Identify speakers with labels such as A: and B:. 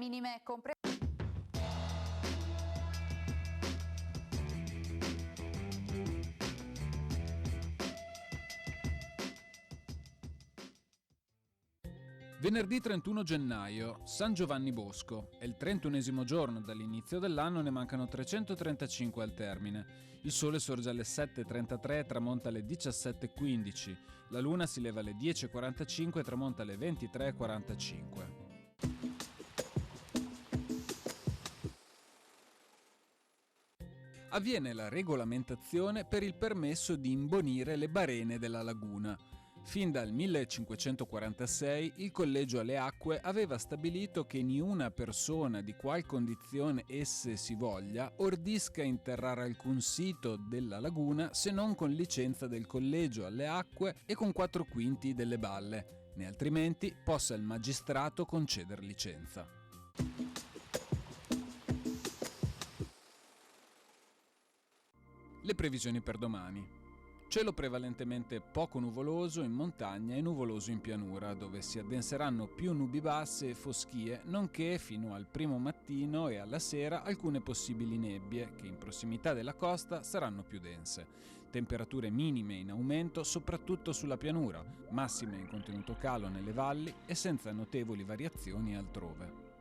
A: minime comprese.
B: Venerdì 31 gennaio, San Giovanni Bosco. È il 31esimo giorno dall'inizio dell'anno, ne mancano 335 al termine. Il sole sorge alle 7.33 e tramonta alle 17.15. La luna si leva alle 10.45 e tramonta alle 23.45. Avviene la regolamentazione per il permesso di imbonire le barene della laguna. Fin dal 1546 il Collegio alle Acque aveva stabilito che niuna persona di qual condizione esse si voglia ordisca interrare alcun sito della laguna se non con licenza del Collegio alle Acque e con 4/5 delle balle, né altrimenti possa il magistrato conceder licenza. Le previsioni per domani. Cielo prevalentemente poco nuvoloso in montagna e nuvoloso in pianura, dove si addenseranno più nubi basse e foschie, nonché fino al primo mattino e alla sera alcune possibili nebbie, che in prossimità della costa saranno più dense. Temperature minime in aumento soprattutto sulla pianura, massime in contenuto calo nelle valli e senza notevoli variazioni altrove.